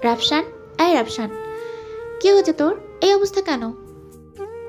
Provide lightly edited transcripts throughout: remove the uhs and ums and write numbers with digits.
রাফসান, এই রাফসান, কি হয়েছে তোর? এই অবস্থা কেন?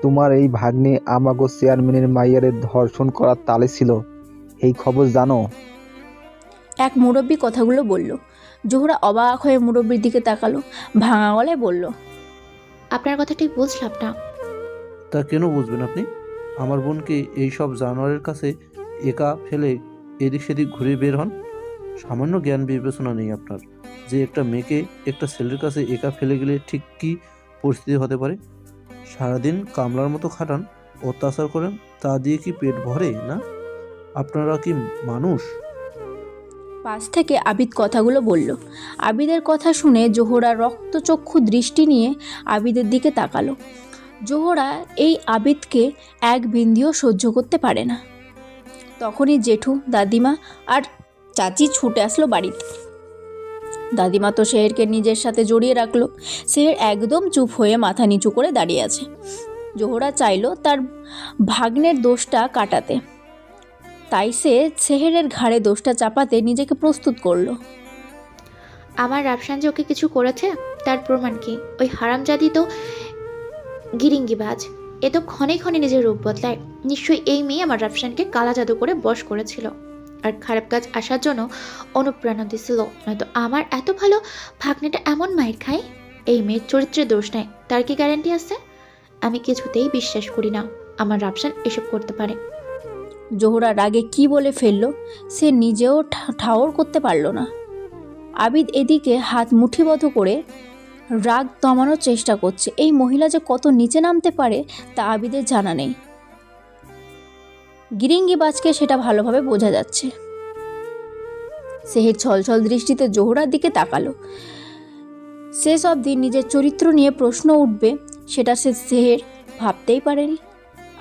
তোমার এই ভাগ্নে আমাগো চেয়ারম্যানের মাইয়ারে ধর্ষণ করার তালে ছিল, এই খবর জানো? এক মুরব্বী কথাগুলো বলল। জোহরা অবাক হয়ে মুরব্বির দিকে তাকালো, ভাঙা গলায় বলল, আপনার কথা ঠিক বুঝলাম না। তা কেন বুঝবেন আপনি? আমার বোনকে এই সব জানোয়ারের কাছে একা ফেলে এদিক সেদিক ঘুরে বের হন? সামান্য জ্ঞান বিবেচনা নেই আপনার, যে একটা মেয়েকে একটা ছেলের কাছে একা ফেলে গেলে ঠিক কী পরিস্থিতি হতে পারে। সারাদিন কামলার মতো খাটান, অত্যাচার করেন, তা দিয়ে কি পেট ভরে না? আপনারা কি মানুষ? পাশ থেকে আবিদ কথাগুলো বলল। আবিদের কথা শুনে জোহরা রক্তচক্ষু দৃষ্টি নিয়ে আবিদের দিকে তাকালো। জোহরা এই আবিদকে এক বিন্দিও সহ্য করতে পারে না। তখনই জেঠু, দাদিমা আর চাচি ছুটে আসলো বাড়িতে। দাদিমা তো শেহেরকে নিজের সাথে জড়িয়ে রাখলো। শেহের একদম চুপ হয়ে মাথা নিচু করে দাঁড়িয়ে আছে। জোহরা চাইলো তার ভাগ্নের দোষটা কাটাতে, তাই সে শেহেরের ঘাড়ে দোষটা চাপাতে নিজেকে প্রস্তুত করলো। আমার রাফসান যে ওকে কিছু করেছে তার প্রমাণ কি? ওই হারামজাদি তো গিরিঙ্গিবাজ। এ তো ক্ষণে ক্ষণে নিজের রূপ বদলায়। নিশ্চয়ই এই মেয়ে আমার রাফসানকে কালা জাদু করে বশ করেছিল আর খারাপ কাজ আসার জন্য অনুপ্রেরণা দিছিল। নয়তো আমার এত ভালো ভাগ্নেটা এমন মায়ের খায়? এই মেয়ের চরিত্রের দোষ নেই, তার কি গ্যারান্টি আছে? আমি কিছুতেই বিশ্বাস করি না আমার রাফসান এসব করতে পারে। জোহরা রাগে কি বলে ফেললো সে নিজেও ঠাওর করতে পারল না। আবিদ এদিকে হাত মুঠিবদ্ধ করে রাগ দমানোর চেষ্টা করছে। এই মহিলা যে কত নিচে নামতে পারে তা আবিদের জানা নেই। গিরিঙ্গিবাজকে সেটা ভালোভাবে বোঝা যাচ্ছে। সেহের ছলছল দৃষ্টিতে জোহরার দিকে তাকালো। শেষ অবধি নিজের চরিত্র নিয়ে প্রশ্ন উঠবে সেটা সেহের ভাবতেই পারেনি।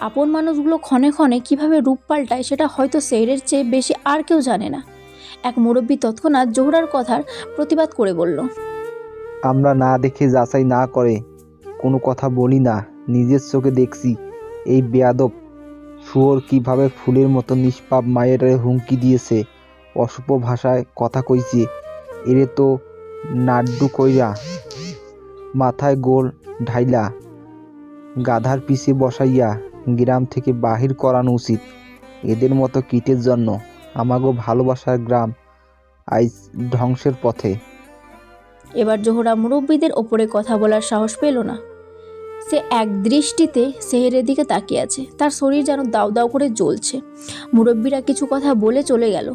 আপন মানুষগুলো ক্ষণে ক্ষণে কিভাবে রূপ পাল্টায় সেটা হয়তো সেহেরের চেয়ে বেশি আর কেউ জানে না। এক মুরব্বী তৎক্ষণাৎ জোহরার কথার প্রতিবাদ করে বলল, আমরা না দেখে যাচাই না করে কোনো কথা বলি না। নিজের চোখে দেখছি এই বেয়াদব শুয়োর কিভাবে ফুলের মতো নিষ্পাপ মায়ের হুমকি দিয়েছে, অশুভ ভাষায় কথা কইছে। এরে তো নাড্ডু কইরা মাথায় গোল ঢাইলা গাধার পিছে বসাইয়া গ্রাম থেকে বাহির করানো উচিত। এদের মতো কীটের জন্য আমাগো ভালোবাসার গ্রাম আজ ধ্বংসের পথে। এবার জোহরা মুরব্বীদের ওপরে কথা বলার সাহস পেল না। সে এক দৃষ্টিতে সেহেরের দিকে তাকিয়ে আছে। তার শরীর যেন দাউ দাউ করে জ্বলছে। মুরব্বীরা কিছু কথা বলে চলে গেল।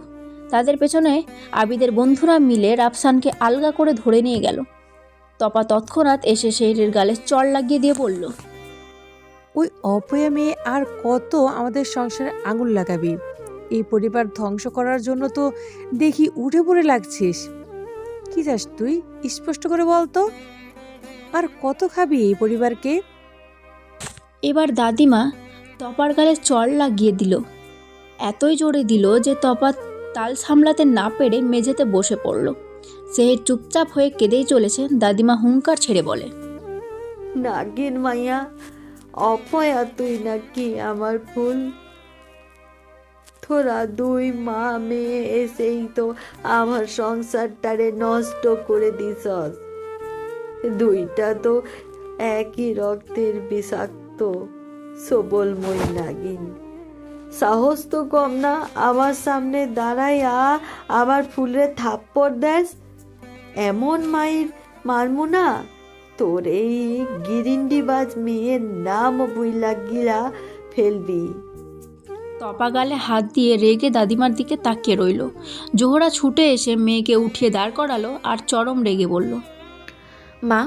তাদের পেছনে আবিদের বন্ধুরা মিলে রাফসানকে আলগা করে ধরে নিয়ে গেল। তপা তৎক্ষণাৎ এসে সেহেরের গালে চড় লাগিয়ে দিয়ে বলল, ওই অপয়া মেয়ে আর কত আমাদের সংসারে আঙুল লাগাবি? এই পরিবার ধ্বংস করার জন্য তো দেখি উঠে পড়ে লাগছিস। কি চাস তুই, স্পষ্ট করে বলতো? আর কত খাবি এই পরিবারকে? এবার দাদিমা তপার গালে চড় লাগিয়ে দিল। এতই জোরে দিল যে তপা তাল সামলাতে না পেরে মেঝেতে বসে পড়ল। সেহের চুপচাপ হয়ে কেঁদেই চলেছে। দাদিমা হুঙ্কার ছেড়ে বলে, নাগিন মাইয়া, অপয়া তুই নাকি আমার ফুল? তোরা দুই মা মেয়ে এসেই তো আমার সংসারটারে নষ্ট করে দিছস। দুইটা তো একই রক্তের বিষাক্ত সবলময়ী নাগিন। সাহস তো কম না আমার সামনে দাঁড়াইয়া আমার ফুলে থাপ্পড় দেস? এমন মায়ের মারমু না? তোর এই গিরিন্ডিবাজ মেয়ের নাম বইলা গিলা ফেলবি। তপা গালে হাত দিয়ে রেগে দাদিমার দিকে তাকিয়ে রইল। জোহরা ছুটে এসে মেয়েকে উঠিয়ে দাঁড় করালো আর চরম রেগে বলল, মা,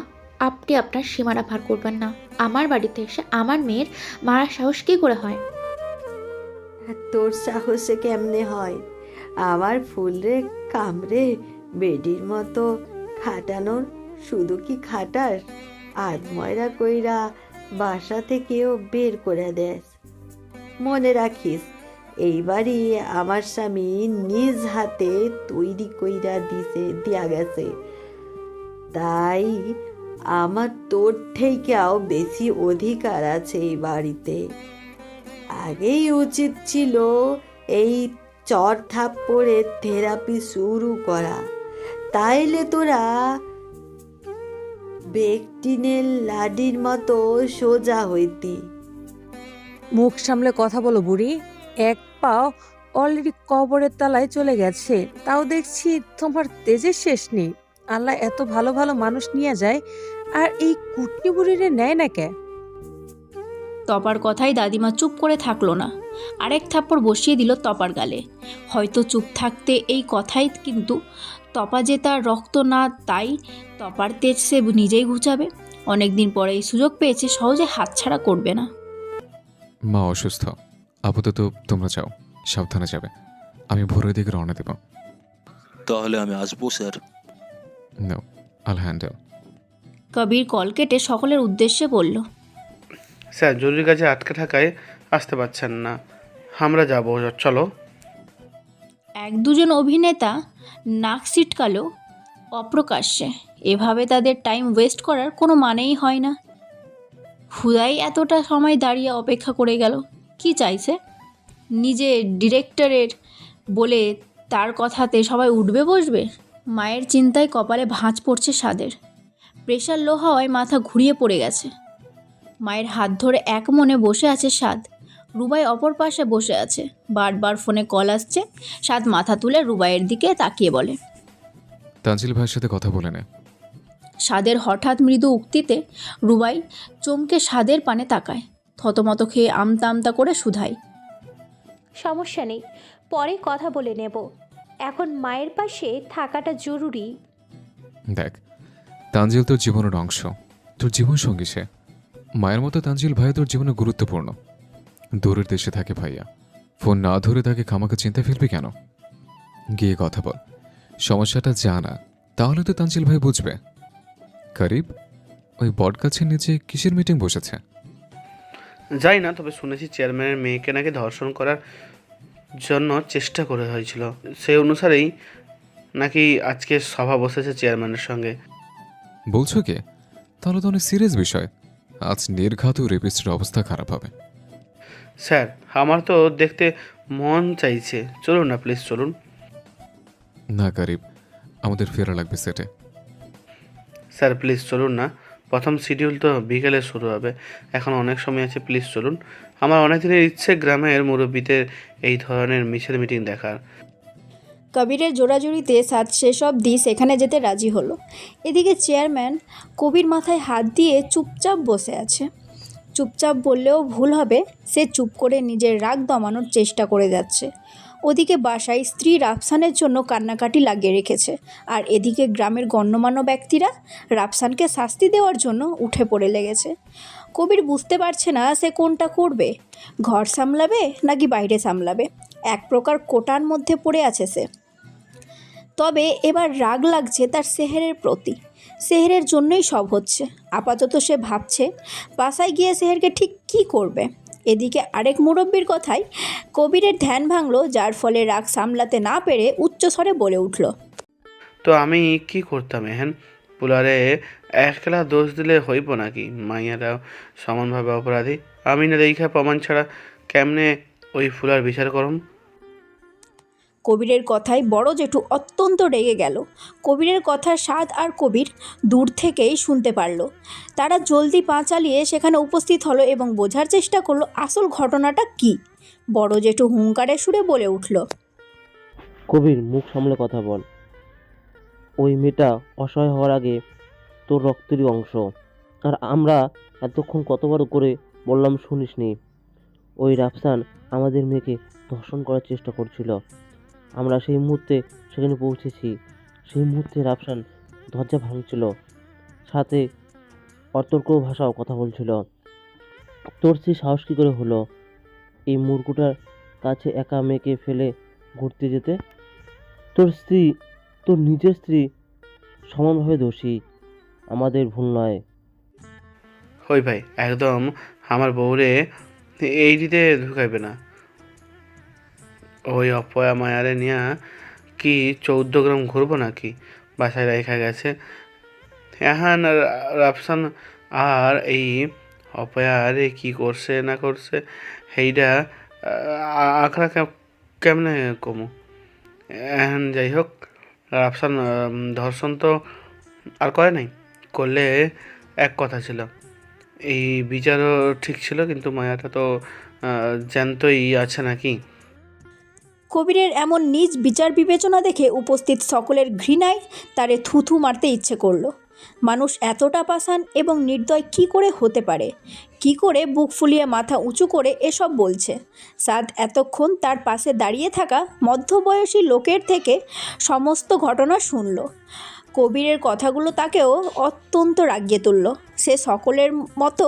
আপনি আপনার সীমানা পার করবেন না। আমার বাড়িতে এসে আমার মেয়ের মারার সাহস কী করে হয়? তোর সাহসে কেমনে হয় আমার ফুলরে কামড়ে বেডির মতো খাটানোর? শুধু কি খাটাস, আধময়রা কইরা বাসা থেকেও বের করে দেস। মনে রাখিস, এইবারই আমার স্বামী নিজ হাতে তৈরি কইরা দিয়া গেছে। তাই আমার তোর থেকেও বেশি অধিকার আছে এই বাড়িতে। আগেই উচিত ছিল এই চর থাপ্পড়ে থেরাপি শুরু করা, তাইলে তোরা বেকটিনের লাডির মতো সোজা হইতি। মুখ সামলে কথা বলো বুড়ি। এক পাও অলরেডি কবরের তলায় চলে গেছে, তাও দেখছি তোমার তেজের শেষ নেই। আল্লাহ এত ভালো ভালো মানুষ নিয়ে যায়, আর এই কুটনি বুড়িরে নেয় না কে? তপার কথায় দাদিমা চুপ করে থাকলো না, আরেক থাপ্পড় বসিয়ে দিল তপার গালে। হয়তো চুপ থাকতে এই কথাই, কিন্তু তপা যে তার রক্ত না, তাই তপার তেজ সে নিজেই ঘুচাবে। অনেকদিন পরে এই সুযোগ পেয়েছে, সহজে হাতছাড়া করবে না। মা অসুস্থ, আপাতত তোমরা যাও, সাবধানে যাবে। আমি ভোরের দিকে রওনা দেব। তাহলে আমি আসবো স্যার। নো, আল হ্যান্ডেল। কবির কল কেটে সকলের উদ্দেশ্যে বলল, স্যার জরুরি কাজে আটকে থাকায় আসতে পারছেন না, আমরা যাব, চলো। এক দুজন অভিনেতা নাক সিটকালো অপ্রকাশ্যে। এভাবে তাদের টাইম ওয়েস্ট করার কোনো মানেই হয় না। হুদাই এতটা সময় দাঁড়িয়ে অপেক্ষা করে গেল। কি চাইছে? নিজে ডিরেক্টরের বলে তার কথাতে সবাই উঠবে বসবে? মায়ের চিন্তায় কপালে ভাঁজ পড়ছে সাদের। প্রেশার লো হওয়ায় মাথা ঘুরিয়ে পড়ে গেছে। মায়ের হাত ধরে এক মনে বসে আছে সাদ। রুবাই অপর পাশে বসে আছে। বারবার ফোনে কল আসছে। সাদ মাথা তুলে রুবাইয়ের দিকে তাকিয়ে বলে, তানজিল ভাইয়ের সাথে কথা বলে নে। সাদের হঠাৎ মৃদু উক্তিতে রুবাই চমকে সাদের পানে তাকায়। থতমত খেয়ে আমতা আমতা করে শুধায়, সমস্যা নেই, পরে কথা বলে নেব, এখন মায়ের পাশে থাকাটা জরুরি। দেখ, তানজিল তোর জীবনের অংশ, তোর জীবন সঙ্গী সে। মায়ের মতো তানজিল ভাই তোর জীবনে গুরুত্বপূর্ণ। দূরের দেশে থাকে ভাইয়া, ফোন না ধরে তাকে খামাকে চিন্তায় ফেলবি কেন? গিয়ে কথা বল, সমস্যাটা জানা, তাহলে তো তানজিল ভাই বুঝবে। করিব, ওই বট গাছের নিচে কিসের মিটিং বসেছে? যাই না, তবে শুনেছি চেয়ারম্যানের মেয়েকে নাকি ধর্ষণ করার জন্য চেষ্টা করে হয়েছিল। সেই অনুসারেই নাকি আজকে সভা বসেছে চেয়ারম্যানের সঙ্গে। বলছো কে? তাহলে তো অনেক সিরিয়াস বিষয়। আজ নির্ঘাত রেপিস্টের অবস্থা খারাপ হবে। স্যার আমার তো দেখতে মন চাইছে, চলুন না প্লিজ, চলুন। না করিব, আমাদের ফেরা লাগবে সেটে। স্যার প্লিজ চলুন না, প্রথম শিডিউল তো বিকেলে শুরু হবে, এখন অনেক সময় আছে, প্লিজ চলুন। আমার অনেক দিনের ইচ্ছে গ্রামের মুরব্বীদের এই ধরনের মিছিল মিটিং দেখার। কবিরের জোড়াজুড়িতে সাদ সেসব দিয়ে সেখানে যেতে রাজি হলো। এদিকে চেয়ারম্যান কবির মাথায় হাত দিয়ে চুপচাপ বসে আছে। চুপচাপ বললেও ভুল হবে, সে চুপ করে নিজের রাগ দমানোর চেষ্টা করে যাচ্ছে। ওদিকে বাসায় স্ত্রী রাফসানের জন্য কান্নাকাটি লাগিয়ে রেখেছে, আর এদিকে গ্রামের গণ্যমান্য ব্যক্তিরা রাফসানকে শাস্তি দেওয়ার জন্য উঠে পড়ে লেগেছে। কবির বুঝতে পারছে না সে কোনটা করবে, ঘর সামলাবে নাকি বাইরে সামলাবে। এক প্রকার কোটার মধ্যে পড়ে আছে সে। তবে এবার রাগ লাগছে তার সেহেরের প্রতি। সেহেরের জন্যই সব হচ্ছে। আপাতত সে ভাবছে বাসায় গিয়ে সেহেরকে ঠিক কী করবে। এদিকে আরেক মুরব্বির কথায় কবিরের ধ্যান ভাঙল, যার ফলে রাগ সামলাতে না পেরে উচ্চস্বরে বলে উঠল, তো আমি কি করতাম এহেন? পুলারে একলা দোষ দিলে হইব নাকি? মাইয়ারাও সমানভাবে অপরাধী। আমি না দেখা প্রমাণ ছাড়া কেমনে ওই ফুলার বিচার করম? কবিরের কথায় বড় জেঠু অত্যন্ত রেগে গেল। কবিরের কথা সাদ আর কবির দূর থেকেই শুনতে পারল। তারা জলদি পা চালিয়ে সেখানে উপস্থিত হলো এবং বোঝার চেষ্টা করলো আসল ঘটনাটা কী। বড় জেঠু হুঙ্কারের সুরে বলে উঠল, কবির, মুখ সামলে কথা বল। ওই মেয়েটা অসহায় হওয়ার আগে তোর রক্তেরই অংশ, আর আমরা এতক্ষণ কতবার করে বললাম শুনিসনি। ওই রাফসান আমাদের মেয়েকে ধর্ষণ করার চেষ্টা করছিল। আমরা সেই মুহূর্তে সেখানে পৌঁছেছি। সেই মুহূর্তে রাফসান দরজা ভাঙছিল, সাথে অতর্ক ভাষাও কথা বলছিল। তোর সেই সাহস কী করে হলো এই মূর্খটার কাছে একা মেয়েকে ফেলে ঘুরতে যেতে? তোর স্ত্রী, তোর নিজের স্ত্রী সমানভাবে দোষী, আমাদের ভুল নয়। হই ভাই, একদম আমার বউরে এই দিতে ঢুকাইবে না। ওই অপয়া মায়ারে নিয়া কি 14 গ্রাম ঘুরবো নাকি? বাসায় রেখা গেছে এখন রাফসান, আর এই অপয়া আরে কি করছে না করছে সেইটা আখড়া কেমনে কমু? এখন যাই হোক, রাফসান ধর্ষণ তো আর করে নাই, করলে এক কথা ছিল, এই বিচারও ঠিক ছিল, কিন্তু মায়াটা তো জ্যান্তই আছে নাকি? কবিরের এমন নিজ বিচার বিবেচনা দেখে উপস্থিত সকলের ঘৃণায় তারে থুথু মারতে ইচ্ছে করলো। মানুষ এতটা পাষাণ এবং নির্দয় কি করে হতে পারে? কি করে বুক ফুলিয়ে মাথা উঁচু করে এসব বলছে? সাদ এতক্ষণ তার পাশে দাঁড়িয়ে থাকা মধ্যবয়সী লোকের থেকে সমস্ত ঘটনা শুনল। কবিরের কথাগুলো তাকেও অত্যন্ত রাগিয়ে তুলল। সে সকলের মতো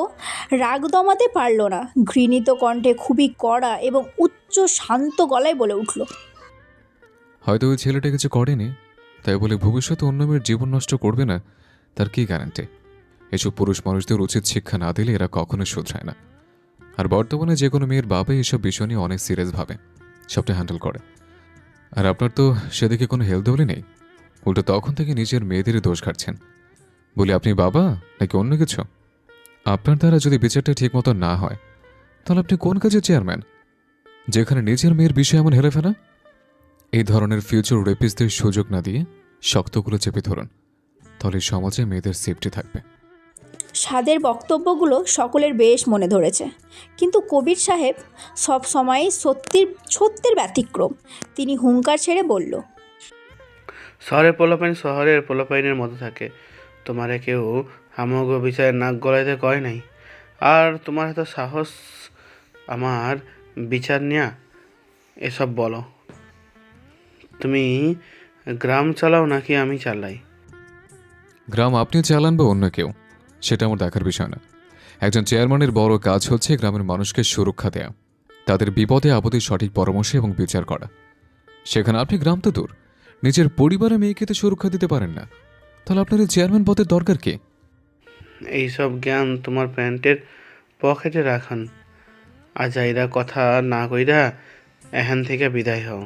রাগ দমাতে পারল না। ঘৃণিত কণ্ঠে খুবই কড়া এবং উচ্চ শান্ত গলায় বলে উঠল, হয়তো ওই ছেলেটা কিছু করেনি, তাই বলে ভবিষ্যতে অন্য মেয়ের জীবন নষ্ট করবে না তার কি গ্যারান্টি? এসব পুরুষ মানুষদের উচিত শিক্ষা না দিলে এরা কখনো শুধরায় না। আর বর্তমানে যে কোনো মেয়ের বাবা এসব বিষয় নিয়ে অনেক সিরিয়াস ভাবে, সবটা হ্যান্ডেল করে। আর আপনার তো সেদিকে কোনো হেলথ দৌড়ে নেই, উল্টো তখন থেকে নিজের মেয়েদেরই দোষ ঘাটছেন। বলি আপনি বাবা নাকি অন্য কিছু? আপনার দ্বারা যদি বিচারটা ঠিক মতো না হয়, তাহলে আপনি কোন কাজের চেয়ারম্যান, যেখানে নিজের মেয়ের বিষয় এমন হেলে ফেলা? এই ধরনের ফিউচার রেপিস্টদের সুযোগ না দিয়ে শক্তগুলো চেপে ধরুন, তাহলে সমাজে মেয়েদের সেফটি থাকবে। সাদের বক্তব্যগুলো সকলের বেশ মনে ধরেছে, কিন্তু কবির সাহেব সব সময়ই সত্যের ব্যতিক্রম। তিনি হুঙ্কার ছেড়ে বলল, শহরের পোলাপাইন শহরের পোলাপাইনের মতো থাকে, তোমারে কেউ হামগ বিচারে নাক গলাইতে কয় নাই। আর তোমার এত সাহস আমার বিচার নিয়া এসব বলো? তুমি গ্রাম চালাও নাকি আমি চালাই? গ্রাম আপনি চালান বা অন্য কেউ, সেটা আমার দেখার বিষয় না। একজন চেয়ারম্যানের বড় কাজ হচ্ছে গ্রামের মানুষকে সুরক্ষা দেয়া, তাদের বিপদে আপদে সঠিক পরামর্শ এবং বিচার করা। সেখানে আপনি গ্রাম তো দূর, নিজের পরিবারের মেয়েকে তো সুরক্ষা দিতে পারেন না, তাহলে আপনার এই চেয়ারম্যান পদের দরকার কি? এইসব জ্ঞান তোমার প্যান্টের পকেটে রাখান। আজাইরা কথা না কইরা এখান থেকে বিদায় হও,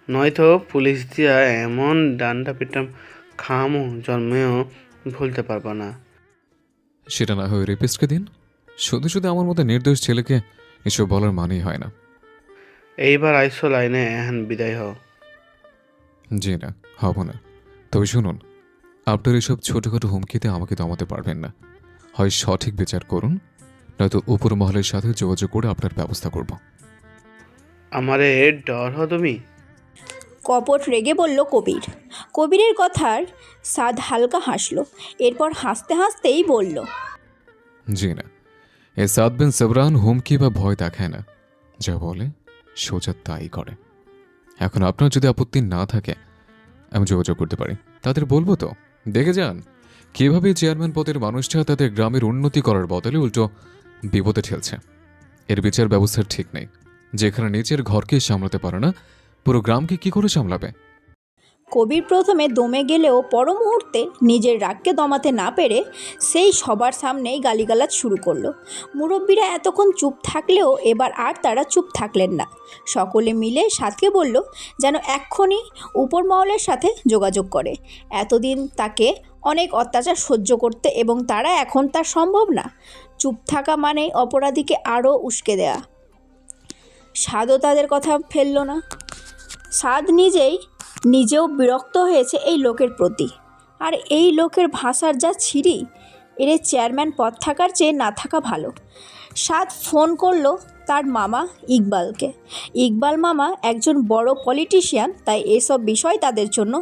নয়তো পুলিশ দিয়া এমন ডান্ডা পিটাম খামো জন্মেও ভুলতে পারবা না। সেটা না হয় রেপিস্টকে দিন। শুধু শুধু আমার মতো নির্দোষ ছেলেকে এসব বলার মানেই হয় না। এইবার আইসো লাইনে এখন বিদায় হও। জি না, হব না। তবে শুনুন, আপনার এসব ছোটোখাটো হুমকিতে আমাকে দমাতে পারবেন না। হয় সঠিক বিচার করুন, নয়তো উপর মহলের সাথে যোগাযোগ করে আপনার ব্যবস্থা করব। আমারে ডর হো তুমি? কপট রেগে বলল কবির। কবিরের কথার সাদ হালকা হাসল, এরপর হাসতে হাসতেই বলল, জি না, এ সাদ বিন সাবরান হুমকি বা ভয় দেখায় না, যা বলে সোজা তাই করে। এখন আপনার যদি আপত্তি না থাকে, আমি যোগাযোগ করতে পারি, তাদের বলবো তো দেখে যান কিভাবে চেয়ারম্যান পদের মানুষটা তাদের গ্রামের উন্নতি করার বদলে উল্টো বিপদে ঠেলছে। এর বিচার ব্যবস্থার ঠিক নেই। যেখানে নিজের ঘরকে সামলাতে পারে না, পুরো গ্রামকে কি করে সামলাবে? কবির প্রথমে দমে গেলেও পর মুহূর্তে নিজের রাগকে দমাতে না পেরে সেই সবার সামনেই গালিগালাজ শুরু করলো। মুরব্বীরা এতক্ষণ চুপ থাকলেও এবার আর তারা চুপ থাকলেন না। সকলে মিলে সাথকে বলল যেন এক্ষুনি উপর মহলের সাথে যোগাযোগ করে। এতদিন তাকে অনেক অত্যাচার সহ্য করতে এবং তারা এখন তার সম্ভব না। চুপ থাকা মানে অপরাধীকে আরও উস্কে দেয়া। সাদও তাদের কথা ফেলল না। সাদ নিজেও বিরক্ত হয়েছে এই লোকের প্রতি। আর এই লোকের ভাষার যা ছিরি, এর চেয়ারম্যান পদ থাকার চেয়ে না থাকা ভালো। সাদ ফোন করলো তার মামা ইকবালকে। ইকবাল মামা একজন বড় পলিটিশিয়ান, তাই এসব বিষয় তাদের জন্য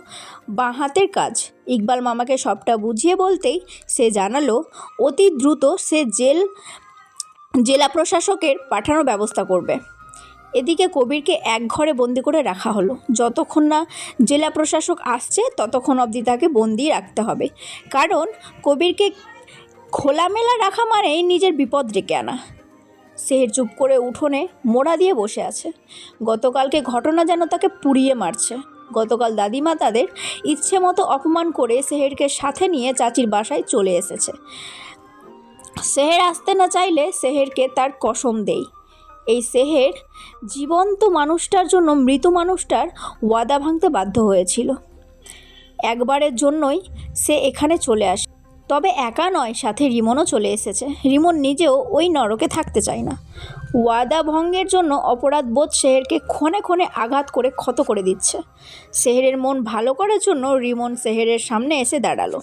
বাঁ হাতের কাজ। ইকবাল মামাকে সবটা বুঝিয়ে বলতেই সে জানালো অতি দ্রুত সে জেলা প্রশাসকের পাঠানোর ব্যবস্থা করবে। এদিকে কবিরকে এক ঘরে বন্দি করে রাখা হলো। যতক্ষণ না জেলা প্রশাসক আসছে ততক্ষণ অবধি তাকে বন্দি রাখতে হবে, কারণ কবিরকে খোলামেলা রাখা মানেই নিজের বিপদ ডেকে আনা। সেহের চুপ করে উঠোনে মোড়া দিয়ে বসে আছে। গতকালকে ঘটনা যেন তাকে পুড়িয়ে মারছে। গতকাল দাদিমা তাদের ইচ্ছে মতো অপমান করে সেহেরকে সাথে নিয়ে চাচির বাসায় চলে এসেছে। সেহের আসতে না চাইলে সেহেরকে তার কসম দেই, এই সেহের জীবন্ত মানুষটার জন্য মৃত মানুষটার ওয়াদা ভাঙতে বাধ্য হয়েছিল। একবারের জন্যই সে এখানে চলে আসে, তবে একা নয়, সাথে রিমনও চলে এসেছে। রিমন নিজেও ওই নরকে থাকতে চায় না। ওয়াদা ভঙ্গের জন্য অপরাধবোধ সেহেরকে ক্ষণে ক্ষণে আঘাত করে ক্ষত করে দিচ্ছে। সেহেরের মন ভালো করার জন্য রিমন সেহেরের সামনে এসে দাঁড়ালো।